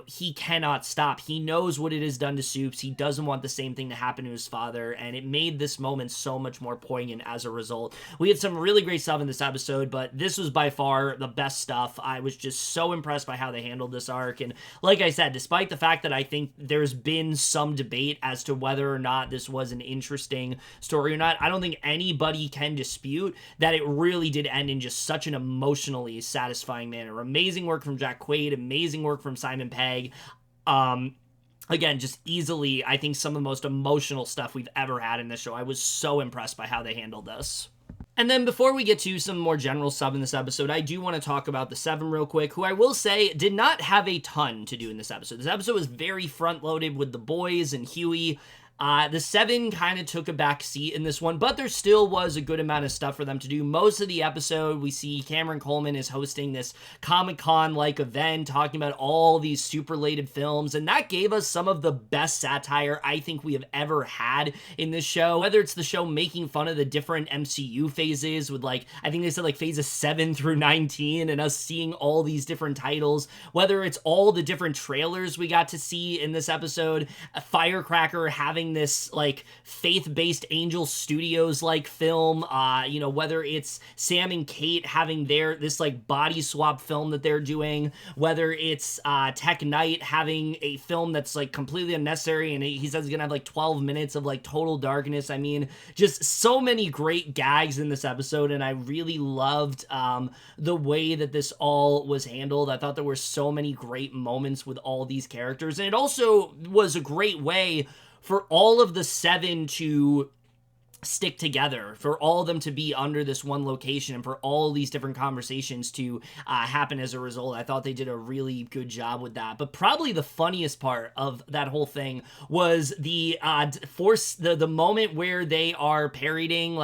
he cannot stop. He knows what it has done to Soups. He doesn't want the same thing to happen to his father, and it made this moment so much more poignant as a result. We had some really great stuff in this episode, but this was by far the best stuff. I was just so impressed by how they handled this arc, and like I said, despite the fact that I think there's been some debate as to whether or not this was an interesting story or not, I don't think anybody can dispute that it really did end in just such an emotionally satisfying manner. Amazing work from Jack Quaid, amazing work from Simon Pegg. Again, just easily, I think some of the most emotional stuff we've ever had in this show. I was so impressed by how they handled this. And then before we get to some more general stuff in this episode, I do want to talk about the Seven real quick, who I will say did not have a ton to do in this episode. This episode was very front-loaded with the boys and Huey. The Seven kind of took a back seat in this one, but there still was a good amount of stuff for them to do. Most of the episode, we see Cameron Coleman is hosting this Comic-Con-like event, talking about all these super-related films, and that gave us some of the best satire I think we have ever had in this show. Whether it's the show making fun of the different MCU phases with, I think they said, phases 7 through 19, and us seeing all these different titles, whether it's all the different trailers we got to see in this episode, Firecracker having this faith-based Angel Studios film, whether it's Sam and Kate having this body swap film that they're doing, whether it's Tech Knight having a film that's completely unnecessary, and he says he's gonna have 12 minutes of total darkness. I mean, just so many great gags in this episode, and I really loved the way that this all was handled. I thought there were so many great moments with all these characters, and it also was a great way for all of the Seven to stick together, for all of them to be under this one location, and for all these different conversations to happen as a result. I thought they did a really good job with that. But probably the funniest part of that whole thing was the the moment where they are parodying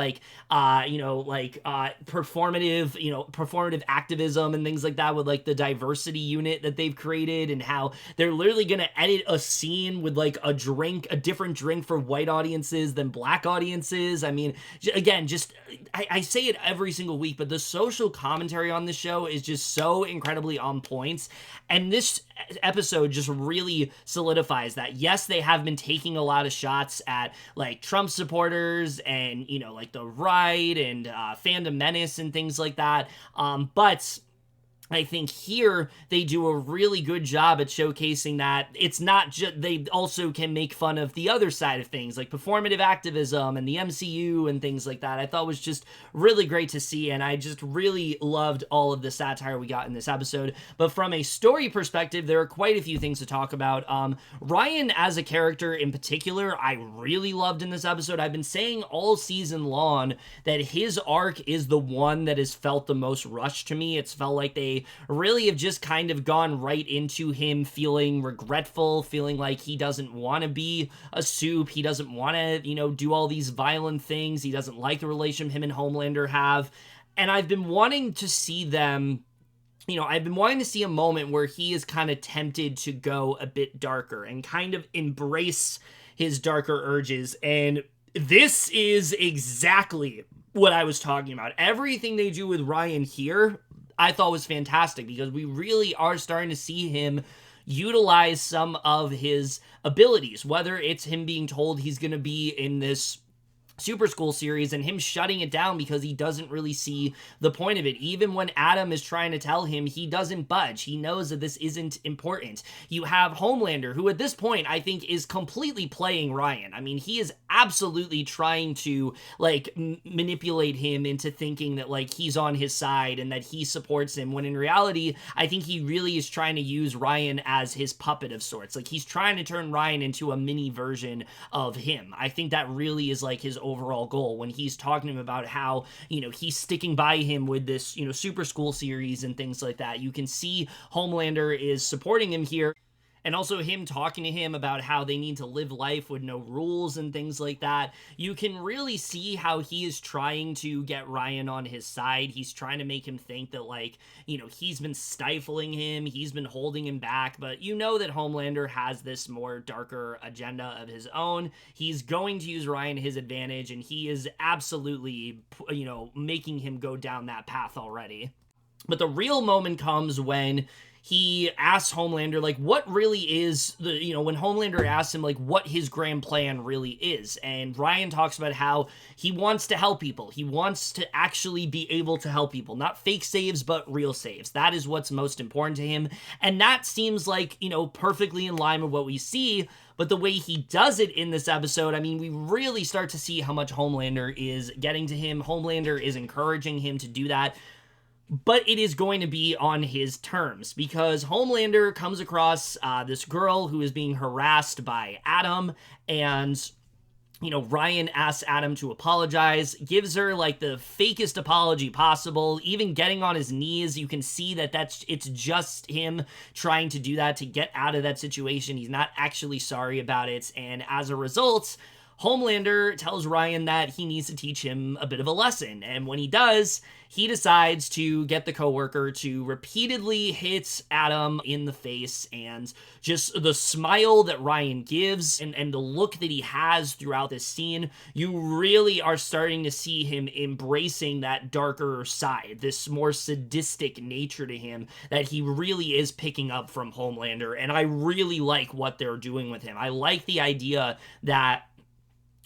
performative activism and things like that with the diversity unit that they've created, and how they're literally gonna edit a scene with a different drink for white audiences than black audiences. I mean, again, I say it every single week, but the social commentary on this show is just so incredibly on point. And this episode just really solidifies that. Yes, they have been taking a lot of shots at Trump supporters and, the right and fandom menace and things like that. But I think here they do a really good job at showcasing that it's not just, they also can make fun of the other side of things, like performative activism and the MCU and things like that. I thought was just really great to see, and I just really loved all of the satire we got in this episode. But from a story perspective, there are quite a few things to talk about. Ryan as a character in particular, I really loved in this episode. I've been saying all season long that his arc is the one that has felt the most rushed to me. It's felt like they really have just kind of gone right into him feeling regretful, feeling like he doesn't want to be a Soup. He doesn't want to, do all these violent things. He doesn't like the relationship him and Homelander have. And I've been wanting to see them, I've been wanting to see a moment where he is kind of tempted to go a bit darker and kind of embrace his darker urges. And this is exactly what I was talking about. Everything they do with Ryan here, I thought was fantastic, because we really are starting to see him utilize some of his abilities, whether it's him being told he's going to be in this Super School series and him shutting it down because he doesn't really see the point of it. Even when Adam is trying to tell him, he doesn't budge. He knows that this isn't important. You have Homelander, who at this point I think is completely playing Ryan. I mean, he is absolutely trying to manipulate him into thinking that he's on his side and that he supports him, when in reality I think he really is trying to use Ryan as his puppet of sorts. He's trying to turn Ryan into a mini version of him. I think that really is his overall goal when he's talking to him about how, he's sticking by him with this, Super School series and things like that. You can see Homelander is supporting him here. And also him talking to him about how they need to live life with no rules and things like that. You can really see how he is trying to get Ryan on his side. He's trying to make him think that, like, he's been stifling him, he's been holding him back, but you know that Homelander has this more darker agenda of his own. He's going to use Ryan to his advantage, and he is absolutely, making him go down that path already. But the real moment comes when he asks Homelander, like, what really is when Homelander asks him, like, what his grand plan really is. And Ryan talks about how he wants to help people. He wants to actually be able to help people. Not fake saves, but real saves. That is what's most important to him. And that seems like, perfectly in line with what we see. But the way he does it in this episode, I mean, we really start to see how much Homelander is getting to him. Homelander is encouraging him to do that. But it is going to be on his terms, because Homelander comes across this girl who is being harassed by Adam, and Ryan asks Adam to apologize, gives her like the fakest apology possible, even getting on his knees. You can see that it's just him trying to do that to get out of that situation. He's not actually sorry about it, and as a result, Homelander tells Ryan that he needs to teach him a bit of a lesson, and when he does, he decides to get the coworker to repeatedly hit Adam in the face, and just the smile that Ryan gives and the look that he has throughout this scene, you really are starting to see him embracing that darker side, this more sadistic nature to him that he really is picking up from Homelander, and I really like what they're doing with him. I like the idea that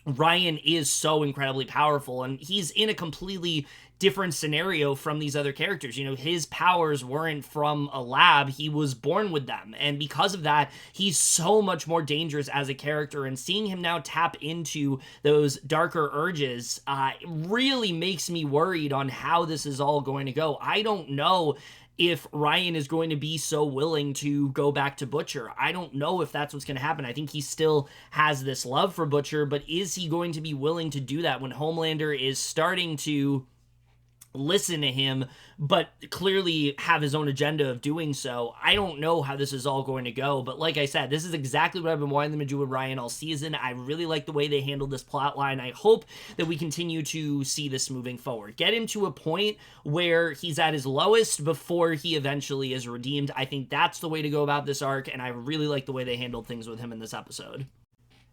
Ryan is so incredibly powerful, and he's in a completely different scenario from these other characters. His powers weren't from a lab, he was born with them, and because of that, he's so much more dangerous as a character, and seeing him now tap into those darker urges really makes me worried on how this is all going to go. I don't know if Ryan is going to be so willing to go back to Butcher. I don't know if that's what's going to happen. I think he still has this love for Butcher, but is he going to be willing to do that when Homelander is starting to listen to him, but clearly have his own agenda of doing so? I don't know how this is all going to go, but like I said, this is exactly what I've been wanting them to do with Ryan all season. I really like the way they handled this plot line. I hope that we continue to see this moving forward. Get him to a point where he's at his lowest before he eventually is redeemed. I think that's the way to go about this arc, and I really like the way they handled things with him in this episode.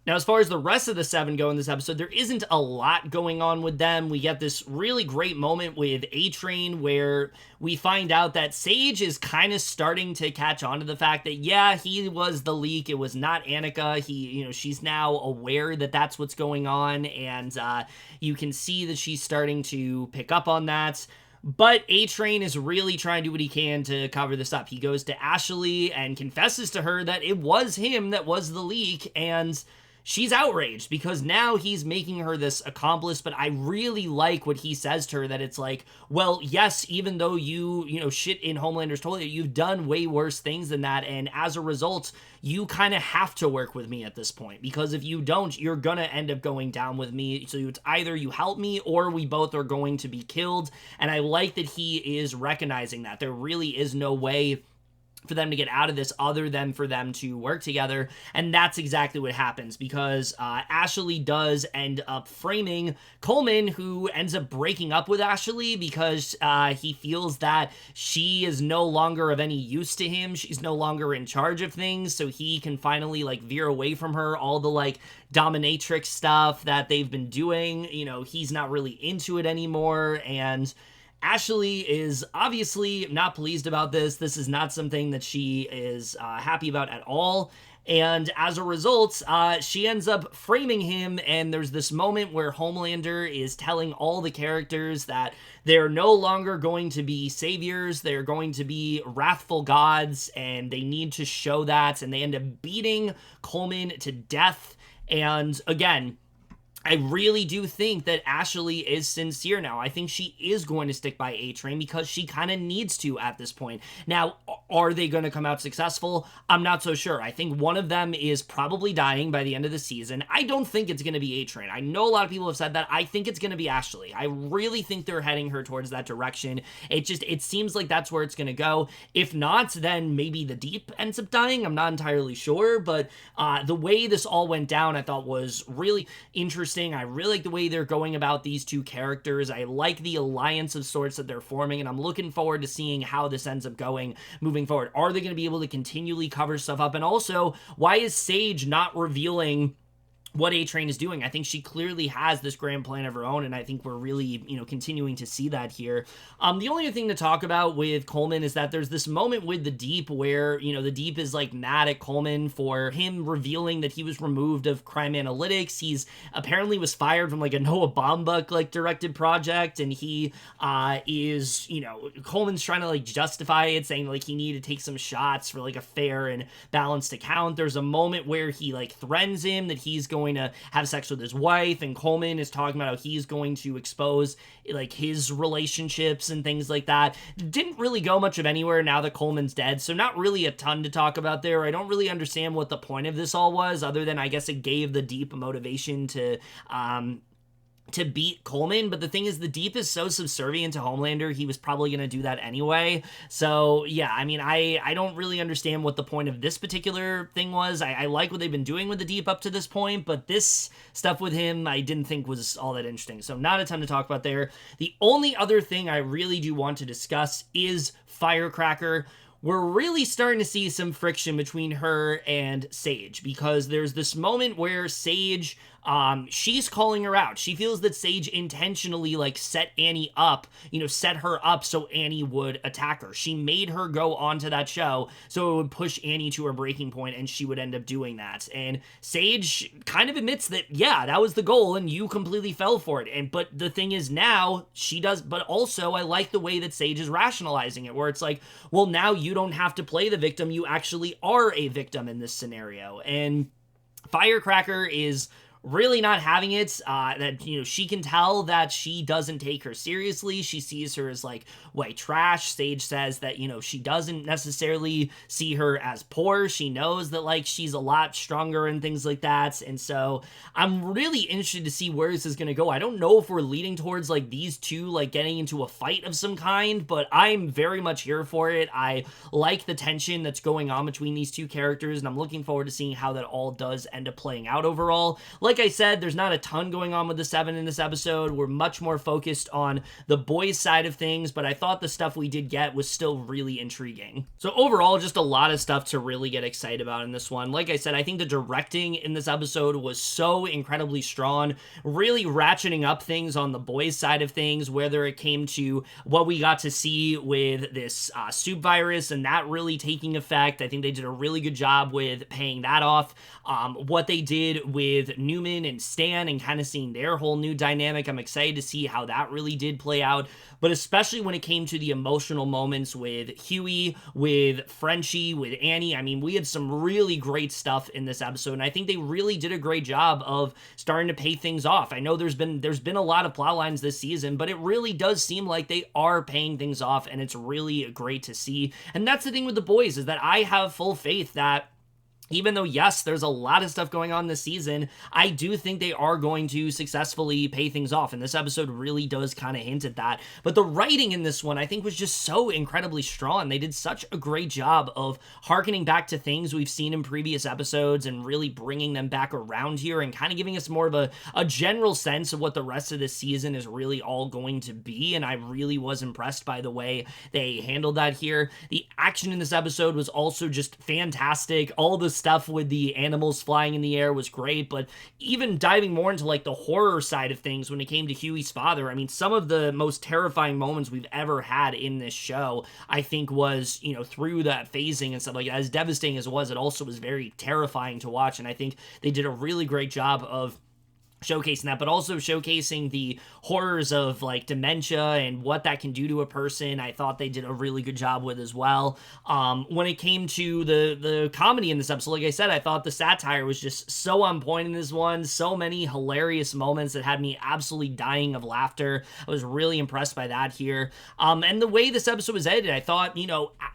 Now, as far as the rest of the seven go in this episode, there isn't a lot going on with them. We get this really great moment with A-Train where we find out that Sage is kind of starting to catch on to the fact that, yeah, he was the leak. It was not Annika. She's now aware that that's what's going on, and you can see that she's starting to pick up on that. But A-Train is really trying to do what he can to cover this up. He goes to Ashley and confesses to her that it was him that was the leak, and she's outraged because now he's making her this accomplice. But I really like what he says to her, that it's like, well, yes, even though you shit in Homelander's toilet, you've done way worse things than that, and as a result, you kind of have to work with me at this point, because if you don't, you're gonna end up going down with me. So it's either you help me or we both are going to be killed. And I like that he is recognizing that there really is no way for them to get out of this other than for them to work together. And that's exactly what happens, because Ashley does end up framing Coleman, who ends up breaking up with Ashley because he feels that she is no longer of any use to him. She's no longer in charge of things, so he can finally veer away from her. All the dominatrix stuff that they've been doing, he's not really into it anymore, and Ashley is obviously not pleased about this. This is not something that she is happy about at all. And as a result, she ends up framing him, and there's this moment where Homelander is telling all the characters that they're no longer going to be saviors, they're going to be wrathful gods, and they need to show that, and they end up beating Coleman to death. And again, I really do think that Ashley is sincere now. I think she is going to stick by A-Train because she kind of needs to at this point. Now, are they going to come out successful? I'm not so sure. I think one of them is probably dying by the end of the season. I don't think it's going to be A-Train. I know a lot of people have said that. I think it's going to be Ashley. I really think they're heading her towards that direction. It seems like that's where it's going to go. If not, then maybe the Deep ends up dying. I'm not entirely sure, but the way this all went down, I thought was really interesting. I really like the way they're going about these two characters. I like the alliance of sorts that they're forming, and I'm looking forward to seeing how this ends up going moving forward. Are they going to be able to continually cover stuff up? And also, why is Sage not revealing what A-Train is doing? I think she clearly has this grand plan of her own, and I think we're really, continuing to see that here. The only other thing to talk about with Coleman is that there's this moment with the Deep where, the Deep is like mad at Coleman for him revealing that he was removed of crime analytics. He's apparently was fired from like a Noah Baumbach like directed project, and he is, Coleman's trying to like justify it, saying like he needed to take some shots for like a fair and balanced account. There's a moment where he like threatens him that he's going to have sex with his wife, and Coleman is talking about how he's going to expose like his relationships and things like that. Didn't really go much of anywhere now that Coleman's dead, so not really a ton to talk about there. I don't really understand what the point of this all was, other than I guess it gave the Deep motivation to beat Coleman. But the thing is, the Deep is so subservient to Homelander, he was probably going to do that anyway. So yeah, I mean, I don't really understand what the point of this particular thing was. I like what they've been doing with the Deep up to this point, but this stuff with him I didn't think was all that interesting. So not a ton to talk about there. The only other thing I really do want to discuss is Firecracker. We're really starting to see some friction between her and Sage, because there's this moment where Sage, she's calling her out. She feels that Sage intentionally like set Annie up, set her up so Annie would attack her. She made her go onto that show so it would push Annie to her breaking point, and she would end up doing that. And Sage kind of admits that, yeah, that was the goal and you completely fell for it. But the thing is, now she does, but also I like the way that Sage is rationalizing it, where it's like, well, now you don't have to play the victim, you actually are a victim in this scenario. And Firecracker is really not having it. That she can tell that she doesn't take her seriously. She sees her as like white trash. Sage says that she doesn't necessarily see her as poor. She knows that like she's a lot stronger and things like that. And so I'm really interested to see where this is gonna go. I don't know if we're leading towards like these two like getting into a fight of some kind, but I'm very much here for it. I like the tension that's going on between these two characters, and I'm looking forward to seeing how that all does end up playing out overall. Like I said, there's not a ton going on with the Seven in this episode. We're much more focused on the boys' side of things, but I thought the stuff we did get was still really intriguing. So overall, just a lot of stuff to really get excited about in this one. Like I said, I think the directing in this episode was so incredibly strong, really ratcheting up things on the boys' side of things, whether it came to what we got to see with this soup virus and that really taking effect. I think they did a really good job with paying that off. What they did with Newman and Stan and kind of seeing their whole new dynamic, I'm excited to see how that really did play out. But especially when it came to the emotional moments with Huey, with Frenchie, with Annie, I mean, we had some really great stuff in this episode, and I think they really did a great job of starting to pay things off. I know there's been a lot of plot lines this season, but it really does seem like they are paying things off, and it's really great to see. And that's the thing with the boys, is that I have full faith that even though, yes, there's a lot of stuff going on this season, I do think they are going to successfully pay things off, and this episode really does kind of hint at that. But the writing in this one, I think, was just so incredibly strong. They did such a great job of hearkening back to things we've seen in previous episodes and really bringing them back around here and kind of giving us more of a general sense of what the rest of this season is really all going to be, and I really was impressed by the way they handled that here. The action in this episode was also just fantastic. All the stuff with the animals flying in the air was great, but even diving more into like the horror side of things when it came to Huey's father, I mean, some of the most terrifying moments we've ever had in this show, I think was, through that phasing and stuff like that. As devastating as it was also was very terrifying to watch, and I think they did a really great job of showcasing that, but also showcasing the horrors of like dementia and what that can do to a person. I thought they did a really good job with as well. When it came to the comedy in this episode, like I said, I thought the satire was just so on point in this one. So many hilarious moments that had me absolutely dying of laughter. I was really impressed by that here. And the way this episode was edited, I thought,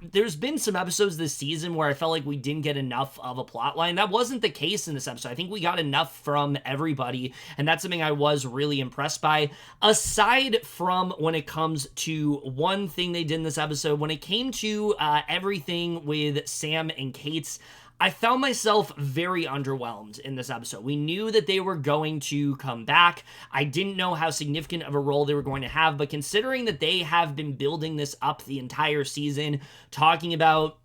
there's been some episodes this season where I felt like we didn't get enough of a plot line. That wasn't the case in this episode. I think we got enough from everybody, and that's something I was really impressed by. Aside from when it comes to one thing they did in this episode, when it came to everything with Sam and Kate's, I found myself very underwhelmed in this episode. We knew that they were going to come back. I didn't know how significant of a role they were going to have, but considering that they have been building this up the entire season, talking about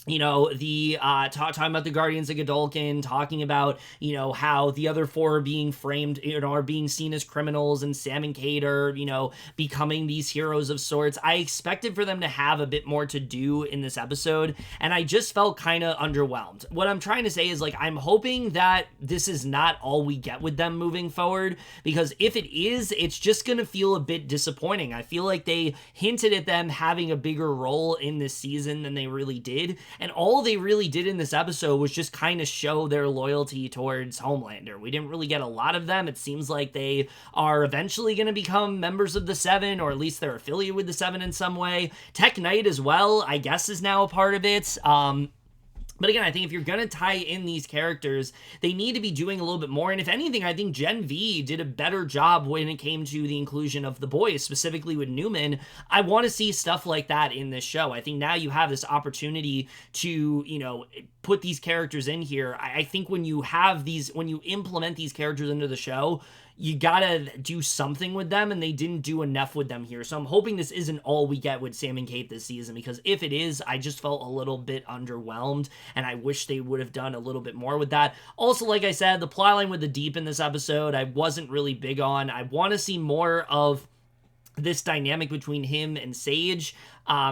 talking about the Guardians of Godolkin, talking about, how the other four are being framed, are being seen as criminals, and Sam and Kate are, becoming these heroes of sorts. I expected for them to have a bit more to do in this episode, and I just felt kind of underwhelmed. What I'm trying to say is, I'm hoping that this is not all we get with them moving forward, because if it is, it's just going to feel a bit disappointing. I feel like they hinted at them having a bigger role in this season than they really did. And all they really did in this episode was just kind of show their loyalty towards Homelander. We didn't really get a lot of them. It seems like they are eventually going to become members of the Seven, or at least they're affiliated with the Seven in some way. Tech Knight as well, I guess, is now a part of it. But again, I think if you're going to tie in these characters, they need to be doing a little bit more. And if anything, I think Gen V did a better job when it came to the inclusion of the boys, specifically with Newman. I want to see stuff like that in this show. I think now you have this opportunity to, put these characters in here. I think when you implement these characters into the show, you gotta do something with them, and they didn't do enough with them here. So I'm hoping this isn't all we get with Sam and Kate this season, because if it is, I just felt a little bit underwhelmed, and I wish they would have done a little bit more with that. Also, like I said, the plotline with the Deep in this episode, I wasn't really big on. I want to see more of this dynamic between him and Sage,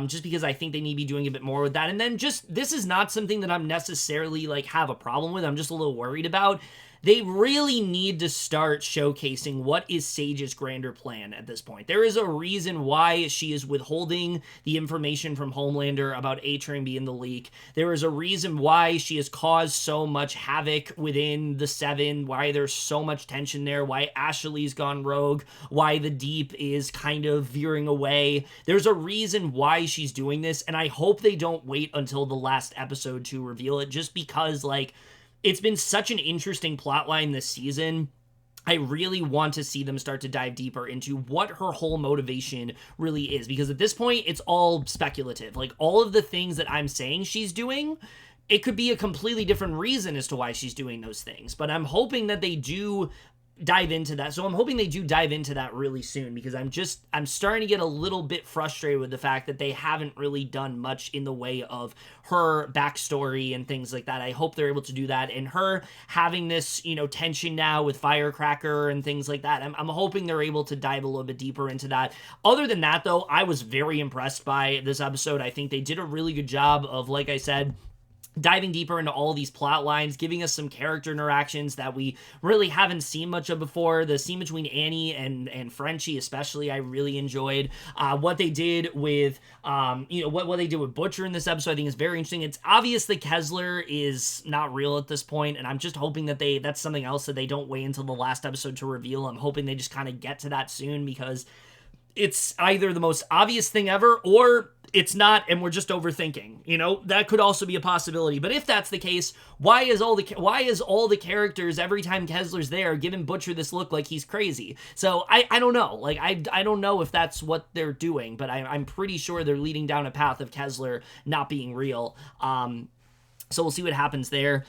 just because I think they need to be doing a bit more with that. And then this is not something that I'm necessarily have a problem with. I'm just a little worried about. They really need to start showcasing what is Sage's grander plan at this point. There is a reason why she is withholding the information from Homelander about A-Train being the leak. There is a reason why she has caused so much havoc within the Seven, why there's so much tension there, why Ashley's gone rogue, why the Deep is kind of veering away. There's a reason why she's doing this, and I hope they don't wait until the last episode to reveal it, just because, it's been such an interesting plotline this season. I really want to see them start to dive deeper into what her whole motivation really is, because at this point, it's all speculative. All of the things that I'm saying she's doing, it could be a completely different reason as to why she's doing those things. But I'm hoping that they do dive into that. So I'm hoping they do dive into that really soon, because I'm starting to get a little bit frustrated with the fact that they haven't really done much in the way of her backstory and things like that. I hope they're able to do that, and her having this, tension now with Firecracker and things like that. I'm hoping they're able to dive a little bit deeper into that. Other than that, though, I was very impressed by this episode. I think they did a really good job of, like I said, diving deeper into all these plot lines, giving us some character interactions that we really haven't seen much of before. The scene between Annie and Frenchie especially, I really enjoyed. What they did with, what they did with Butcher in this episode, I think is very interesting. It's obvious that Kessler is not real at this point, and I'm just hoping that that's something else that they don't wait until the last episode to reveal. I'm hoping they just kind of get to that soon, because it's either the most obvious thing ever, or it's not, and we're just overthinking. That could also be a possibility. But if that's the case, why is all the characters, every time Kessler's there, giving Butcher this look like he's crazy? So I don't know. I don't know if that's what they're doing, but I'm pretty sure they're leading down a path of Kessler not being real. So we'll see what happens there.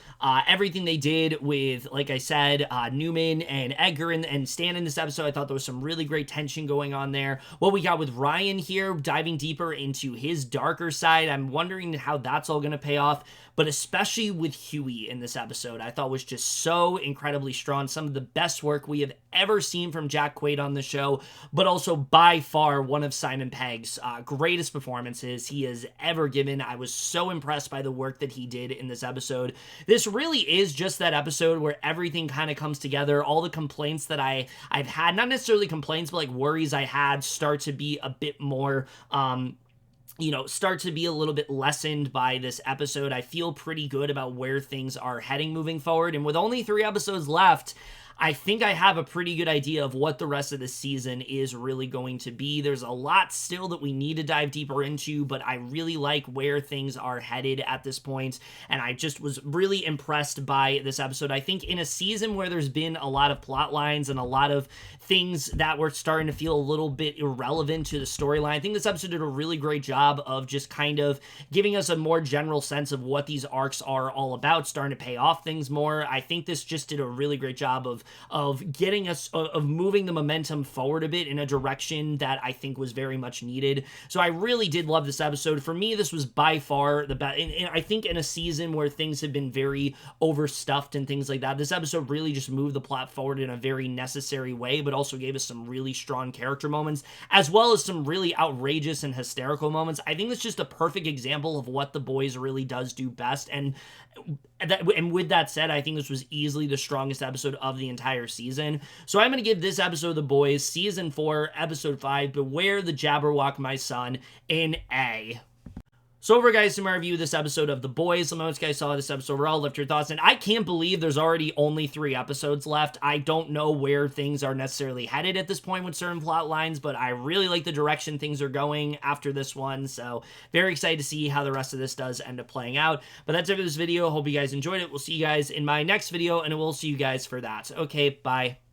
Everything they did with, like I said, Newman and Edgar and Stan in this episode, I thought there was some really great tension going on there. What we got with Ryan here, diving deeper into his darker side, I'm wondering how that's all going to pay off. But especially with Huey in this episode, I thought was just so incredibly strong. Some of the best work we have ever seen from Jack Quaid on the show, but also by far one of Simon Pegg's greatest performances he has ever given. I was so impressed by the work that he did in this episode. This really is just that episode where everything kind of comes together. All the complaints that I've had, not necessarily complaints, but like worries I had, start to be a bit more, start to be a little bit lessened by this episode. I feel pretty good about where things are heading moving forward. And with only 3 episodes left, I think I have a pretty good idea of what the rest of the season is really going to be. There's a lot still that we need to dive deeper into, but I really like where things are headed at this point, and I just was really impressed by this episode. I think in a season where there's been a lot of plot lines and a lot of things that were starting to feel a little bit irrelevant to the storyline, I think this episode did a really great job of just kind of giving us a more general sense of what these arcs are all about, starting to pay off things more. I think this just did a really great job of getting us, of moving the momentum forward a bit in a direction that I think was very much needed. So I really did love this episode. For me, this was by far the best. And I think in a season where things have been very overstuffed and things like that, this episode really just moved the plot forward in a very necessary way, but also gave us some really strong character moments, as well as some really outrageous and hysterical moments. I think that's just a perfect example of what The Boys really does do best. And with that said, I think this was easily the strongest episode of the entire season. So I'm going to give this episode of The Boys, Season 4, Episode 5, Beware the Jabberwock, My Son, an A. So over, guys, to my review of this episode of The Boys. Let me know what you guys saw of this episode overall. Left your thoughts. And I can't believe there's already only 3 episodes left. I don't know where things are necessarily headed at this point with certain plot lines, but I really like the direction things are going after this one. So very excited to see how the rest of this does end up playing out. But that's it for this video. Hope you guys enjoyed it. We'll see you guys in my next video, and we'll see you guys for that. Okay, bye.